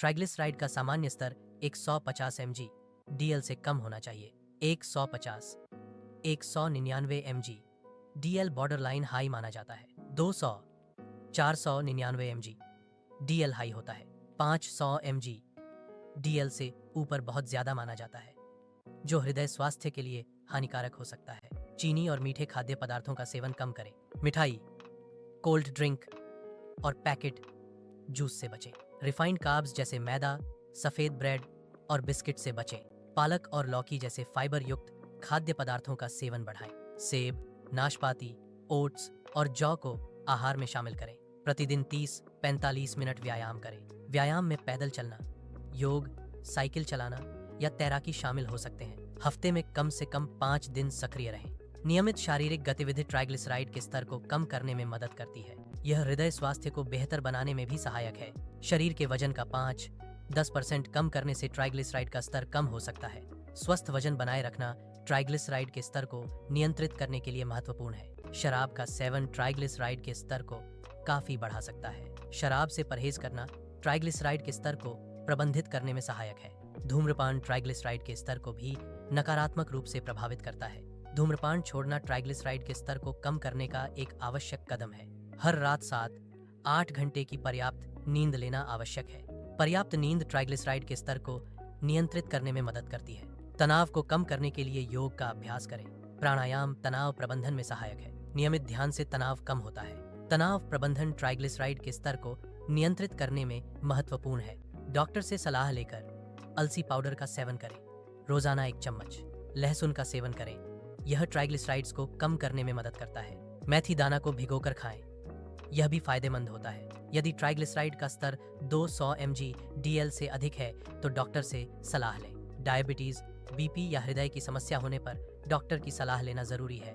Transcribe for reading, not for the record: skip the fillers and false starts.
Triglyceride का सामान्य स्तर 150 mg DL से कम होना चाहिए। 150, 199 mg DL बॉर्डरलाइन हाई माना जाता है। 200, 499 mg DL हाई होता है। 500 mg DL से ऊपर बहुत ज्यादा माना जाता है, जो हृदय स्वास्थ्य के लिए हानिकारक हो सकता है। चीनी और मीठे खाद्य पदार्थों का सेवन कम करें। मिठाई, कोल्ड ड्रिंक और पैकेट जूस से बचें। रिफाइंड कार्ब्स जैसे मैदा, सफेद ब्रेड और बिस्किट से बचें। पालक और लौकी जैसे फाइबर युक्त खाद्य पदार्थों का सेवन बढ़ाएं। सेब, नाशपाती, ओट्स और जौ को आहार में शामिल करें। प्रतिदिन 30-45 मिनट व्यायाम करें। व्यायाम में पैदल चलना, योग, साइकिल चलाना या तैराकी शामिल हो सकते हैं। हफ्ते में कम से कम 5 दिन सक्रिय रहें। नियमित शारीरिक गतिविधि ट्राइग्लिसराइड के स्तर को कम करने में मदद करती है। यह हृदय स्वास्थ्य को बेहतर बनाने में भी सहायक है। शरीर के वजन का 5-10% कम करने से ट्राइग्लिसराइड का स्तर कम हो सकता है। स्वस्थ वजन बनाए रखना ट्राइग्लिसराइड के स्तर को नियंत्रित करने के लिए महत्वपूर्ण है। शराब का सेवन ट्राइग्लिसराइड के स्तर को काफी बढ़ा सकता है। शराब से परहेज करना ट्राइग्लिसराइड के स्तर को प्रबंधित करने में सहायक है। धूम्रपान ट्राइग्लिसराइड के स्तर को भी नकारात्मक रूप से प्रभावित करता है। धूम्रपान छोड़ना ट्राइग्लिसराइड के स्तर को कम करने का एक आवश्यक कदम है। हर रात 7-8 घंटे की पर्याप्त नींद लेना आवश्यक है। पर्याप्त नींद ट्राइग्लिसराइड के स्तर को नियंत्रित करने में मदद करती है। तनाव को कम करने के लिए योग का अभ्यास करें। प्राणायाम तनाव प्रबंधन में सहायक है। नियमित ध्यान से तनाव कम होता है। तनाव प्रबंधन ट्राइग्लिसराइड के स्तर को नियंत्रित करने में महत्वपूर्ण है। डॉक्टर से सलाह लेकर अलसी पाउडर का सेवन करें। रोजाना 1 चम्मच लहसुन का सेवन करें। यह ट्राइग्लिसराइड्स को कम करने में मदद करता है। मेथी दाना को भिगोकर खाएं, यह भी फायदेमंद होता है। यदि ट्राइग्लिसराइड का स्तर 200 mg DL से अधिक है तो डॉक्टर से सलाह लें। डायबिटीज, बीपी या हृदय की समस्या होने पर डॉक्टर की सलाह लेना जरूरी है।